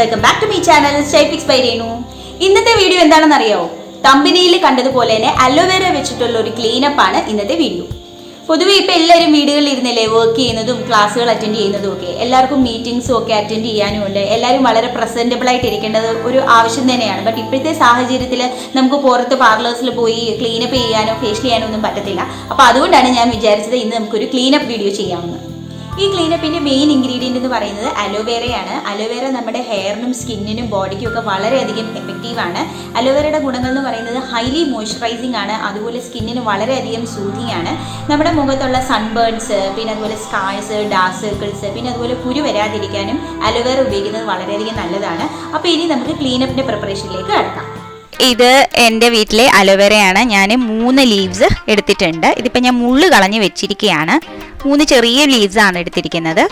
Welcome back to my channel step by Renu. ഇന്നത്തെ video എന്താണെന്ന് അറിയാമോ? തമ്പനിയിൽ കണ്ടതുപോലെ തന്നെ അലോവേര വെച്ചിട്ടുള്ള ഒരു ക്ലീനപ്പ് ആണ് ഇന്നത്തെ വീഡിയോ. പൊതുവെ ഇപ്പം എല്ലാവരും വീടുകളിൽ ഇരുന്നില്ലേ വർക്ക് ചെയ്യുന്നതും ക്ലാസ്സുകൾ അറ്റൻഡ് ചെയ്യുന്നതും ഒക്കെ, എല്ലാവർക്കും മീറ്റിംഗ്സും ഒക്കെ അറ്റൻഡ് ചെയ്യാനും ഉണ്ട്. എല്ലാവരും വളരെ പ്രസൻറ്റബിൾ ആയിട്ട് ഇരിക്കേണ്ടത് ഒരു ആവശ്യം തന്നെയാണ്. ബട്ട് ഇപ്പോഴത്തെ സാഹചര്യത്തിൽ നമുക്ക് പുറത്ത് പാർലേഴ്സിൽ പോയി ക്ലീനപ്പ് ചെയ്യാനോ ഫേഷ്യൽ ചെയ്യാനോ ഒന്നും പറ്റത്തില്ല. അപ്പോൾ അതുകൊണ്ടാണ് ഞാൻ വിചാരിച്ചത് ഇന്ന് നമുക്കൊരു ക്ലീനപ്പ് വീഡിയോ ചെയ്യാമെന്ന്. ഈ ക്ലീനപ്പിൻ്റെ മെയിൻ ഇൻഗ്രീഡിയൻ്റ് എന്ന് പറയുന്നത് അലോവേരയാണ്. അലോവേര നമ്മുടെ ഹെയറിനും സ്കിന്നിനും ബോഡിക്കും ഒക്കെ വളരെയധികം എഫക്റ്റീവാണ്. അലോവേരയുടെ ഗുണങ്ങൾ എന്ന് പറയുന്നത് ഹൈലി മോയ്സ്ചറൈസിങ് ആണ്, അതുപോലെ സ്കിന്നിന് വളരെയധികം സൂതിങ് ആണ്. നമ്മുടെ മുഖത്തുള്ള സൺബേൺസ്, പിന്നെ അതുപോലെ സ്കാഴ്സ്, ഡാർക്ക് സർക്കിൾസ്, പിന്നെ അതുപോലെ കുരു വരാതിരിക്കാനും അലോവേര ഉപയോഗിക്കുന്നത് വളരെയധികം നല്ലതാണ്. അപ്പോൾ ഇനി നമുക്ക് ക്ലീനപ്പിൻ്റെ പ്രിപ്പറേഷനിലേക്ക് കടക്കാം. ഇത് എൻ്റെ വീട്ടിലെ അലോവേരയാണ്. ഞാൻ 3 ലീവ്സ് എടുത്തിട്ടുണ്ട്. ഇതിപ്പോൾ ഞാൻ മുള്ള് കളഞ്ഞ് വെച്ചിരിക്കുകയാണ്. 3 ചെറിയ ലീവ്സ് ആണ് എടുത്തിരിക്കുന്നത്.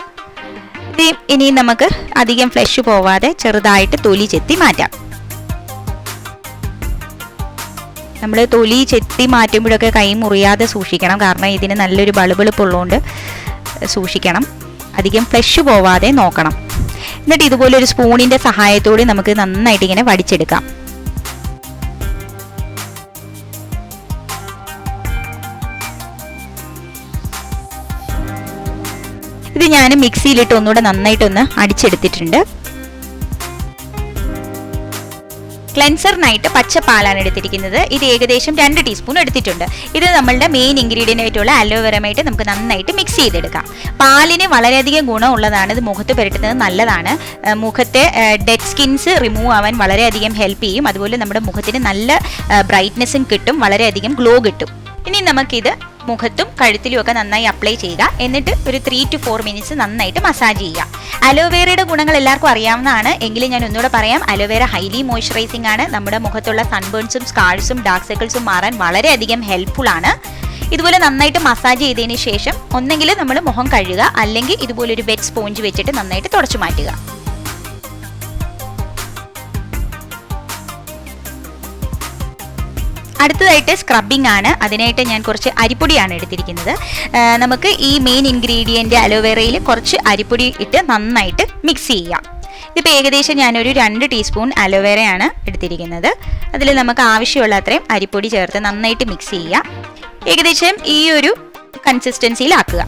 ഇത് ഇനി നമുക്ക് അധികം ഫ്ലഷ് പോവാതെ ചെറുതായിട്ട് തൊലി ചെത്തി മാറ്റാം. നമ്മൾ തൊലി ചെത്തി മാറ്റുമ്പോഴൊക്കെ കൈ മുറിയാതെ സൂക്ഷിക്കണം, കാരണം ഇതിന് നല്ലൊരു ബളുബളുപ്പുള്ളതുകൊണ്ട് സൂക്ഷിക്കണം. അധികം ഫ്ലഷ് പോവാതെ നോക്കണം. എന്നിട്ട് ഇതുപോലെ ഒരു സ്പൂണിൻ്റെ സഹായത്തോടെ നമുക്ക് നന്നായിട്ട് ഇങ്ങനെ വടിച്ചെടുക്കാം. ഇത് ഞാൻ മിക്സിയിലിട്ട് ഒന്നുകൂടെ നന്നായിട്ടൊന്ന് അടിച്ചെടുത്തിട്ടുണ്ട്. ക്ലെൻസറിനായിട്ട് പച്ചപ്പാലാണ് എടുത്തിരിക്കുന്നത്. ഇത് ഏകദേശം 2 ടീസ്പൂൺ എടുത്തിട്ടുണ്ട്. ഇത് നമ്മളുടെ മെയിൻ ഇൻഗ്രീഡിയൻ്റ് ആയിട്ടുള്ള അലോവേരമായിട്ട് നമുക്ക് നന്നായിട്ട് മിക്സ് ചെയ്തെടുക്കാം. പാലിന് വളരെയധികം ഗുണമുള്ളതാണ്. ഇത് മുഖത്ത് പുരട്ടുന്നത് നല്ലതാണ്. മുഖത്തെ ഡെഡ് സ്കിൻസ് റിമൂവ് ആവാൻ വളരെയധികം ഹെൽപ്പ് ചെയ്യും. അതുപോലെ നമ്മുടെ മുഖത്തിന് നല്ല ബ്രൈറ്റ്നെസ്സും കിട്ടും, വളരെയധികം ഗ്ലോ കിട്ടും. ഇനി നമുക്കിത് മുഖത്തും കഴുത്തിലും ഒക്കെ നന്നായി അപ്ലൈ ചെയ്യുക. എന്നിട്ട് ഒരു 3 to 4 മിനിറ്റ്സ് നന്നായിട്ട് മസാജ് ചെയ്യുക. അലോവേരയുടെ ഗുണങ്ങൾ എല്ലാവർക്കും അറിയാവുന്നതാണ്, എങ്കിലും ഞാൻ ഒന്നുകൂടെ പറയാം. അലോവേര ഹൈലി മോയ്സ്ചറൈസിംഗ് ആണ്. നമ്മുടെ മുഖത്തുള്ള സൺബേൺസും സ്കാഴ്സും ഡാർക്ക് സർക്കിൾസും മാറാൻ വളരെയധികം ഹെൽപ്ഫുൾ ആണ്. ഇതുപോലെ നന്നായിട്ട് മസാജ് ചെയ്തതിന് ശേഷം ഒന്നെങ്കിൽ നമ്മൾ മുഖം കഴുകുക, അല്ലെങ്കിൽ ഇതുപോലെ ഒരു വെറ്റ് സ്പോഞ്ച് വെച്ചിട്ട് നന്നായിട്ട് തുടച്ചു മാറ്റുക. അടുത്തതായിട്ട് സ്ക്രബിംഗ് ആണ്. അതിനായിട്ട് ഞാൻ കുറച്ച് അരിപ്പൊടിയാണ് എടുത്തിരിക്കുന്നത്. നമുക്ക് ഈ മെയിൻ ഇൻഗ്രീഡിയൻ്റ് അലോവേരയിൽ കുറച്ച് അരിപ്പൊടി ഇട്ട് നന്നായിട്ട് മിക്സ് ചെയ്യാം. ഇതിപ്പോൾ ഏകദേശം ഞാനൊരു 2 ടീസ്പൂൺ അലോവേരയാണ് എടുത്തിരിക്കുന്നത്. അതിൽ നമുക്ക് ആവശ്യമുള്ള അത്രയും അരിപ്പൊടി ചേർത്ത് നന്നായിട്ട് മിക്സ് ചെയ്യുക. ഏകദേശം ഈ ഒരു കൺസിസ്റ്റൻസിയിലാക്കുക.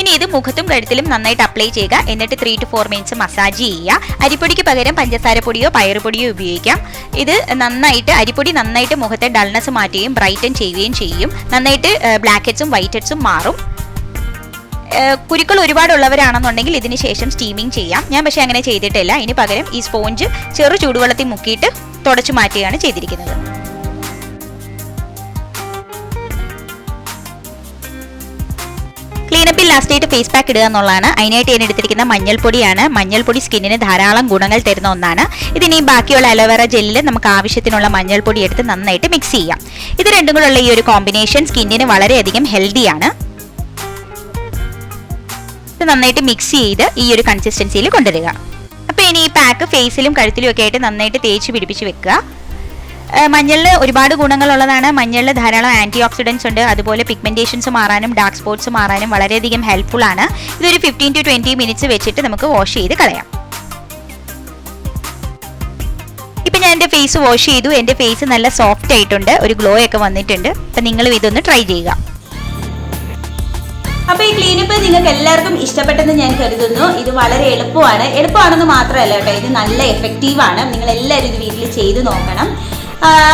ഇനി ഇത് മുഖത്തും കഴുത്തിലും നന്നായിട്ട് അപ്ലൈ ചെയ്യുക. എന്നിട്ട് 3 to 4 മിനിറ്റ്സ് മസാജ് ചെയ്യുക. അരിപ്പൊടിക്ക് പകരം പഞ്ചസാരപ്പൊടിയോ പയറുപൊടിയോ ഉപയോഗിക്കാം. ഇത് നന്നായിട്ട് അരിപ്പൊടി നന്നായിട്ട് മുഖത്തെ ഡൾനെസ് മാറ്റുകയും ബ്രൈറ്റൻ ചെയ്യുകയും ചെയ്യും. നന്നായിട്ട് ബ്ലാക്ക് ഹെഡ്സും വൈറ്റ് ഹെഡ്സും മാറും. കുരുക്കൾ ഒരുപാടുള്ളവരാണെന്നുണ്ടെങ്കിൽ ഇതിന് ശേഷം സ്റ്റീമിങ് ചെയ്യാം. ഞാൻ പക്ഷേ അങ്ങനെ ചെയ്തിട്ടില്ല. ഇനി പകരം ഈ സ്പോഞ്ച് ചെറു ചൂടുവെള്ളത്തിൽ മുക്കിയിട്ട് തുടച്ചു മാറ്റുകയാണ് ചെയ്തിരിക്കുന്നത്. ക്ലീനപ്പിൽ ലാസ്റ്റായിട്ട് ഫേസ് പാക്ക് ഇടുക എന്നുള്ളതാണ്. അതിനായിട്ട് ഞാൻ എടുത്തിരിക്കുന്ന മഞ്ഞൾപ്പൊടിയാണ്. മഞ്ഞൾപ്പൊടി സ്കിന്നിന് ധാരാളം ഗുണങ്ങൾ തരുന്ന ഒന്നാണ്. ഇതിനി ബാക്കിയുള്ള അലോവേറ ജെല്ലിൽ നമുക്ക് ആവശ്യത്തിനുള്ള മഞ്ഞൾപ്പൊടി എടുത്ത് നന്നായിട്ട് മിക്സ് ചെയ്യാം. ഇത് രണ്ടും കൂടെയുള്ള ഈ ഒരു കോമ്പിനേഷൻ സ്കിന്നിന് വളരെയധികം ഹെൽത്തിയാണ്. ഇത് നന്നായിട്ട് മിക്സ് ചെയ്ത് ഈ ഒരു കൺസിസ്റ്റൻസിയിൽ കൊണ്ടുവരിക. അപ്പോൾ ഇനി ഈ പാക്ക് ഫേസിലും കഴുത്തിലും ഒക്കെ ആയിട്ട് നന്നായിട്ട് തേച്ച് പിടിപ്പിച്ച് വെക്കുക. മഞ്ഞളിൽ ഒരുപാട് ഗുണങ്ങളുള്ളതാണ്. മഞ്ഞളിൽ ധാരാളം ആൻറ്റി ഓക്സിഡൻസ് ഉണ്ട്. അതുപോലെ പിഗ്മെൻറ്റേഷൻസ് മാറാനും ഡാർക്ക് സ്പോട്ട്സ് മാറാനും വളരെയധികം ഹെൽപ്ഫുൾ ആണ്. ഇതൊരു 15 to 20 മിനിറ്റ്സ് വെച്ചിട്ട് നമുക്ക് വാഷ് ചെയ്ത് കളയാം. ഇപ്പം ഞാൻ എൻ്റെ ഫേസ് വാഷ് ചെയ്തു. എൻ്റെ ഫേസ് നല്ല സോഫ്റ്റ് ആയിട്ടുണ്ട്, ഒരു ഗ്ലോ ഒക്കെ വന്നിട്ടുണ്ട്. അപ്പം നിങ്ങളും ഇതൊന്ന് ട്രൈ ചെയ്യുക. അപ്പോൾ ഈ ക്ലീനപ്പ് നിങ്ങൾക്ക് എല്ലാവർക്കും ഇഷ്ടപ്പെട്ടെന്ന് ഞാൻ കരുതുന്നു. ഇത് വളരെ എളുപ്പമാണെന്ന് മാത്രമല്ല കേട്ടോ, ഇത് നല്ല എഫക്റ്റീവാണ്. നിങ്ങൾ എല്ലാവരും ഇത് വീട്ടിൽ ചെയ്ത് നോക്കണം.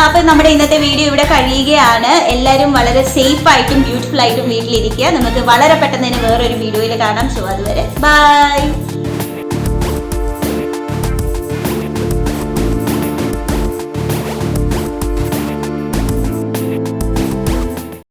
അപ്പോൾ നമ്മുടെ ഇന്നത്തെ വീഡിയോ ഇവിടെ കഴിയുകയാണ്. എല്ലാവരും വളരെ സേഫായിട്ടും ബ്യൂട്ടിഫുൾ ആയിട്ടും വീട്ടിലിരിക്കുക. നമുക്ക് വളരെ പെട്ടെന്ന് തന്നെ വേറൊരു വീഡിയോയിൽ കാണാം. സോ അതുവരെ ബൈ.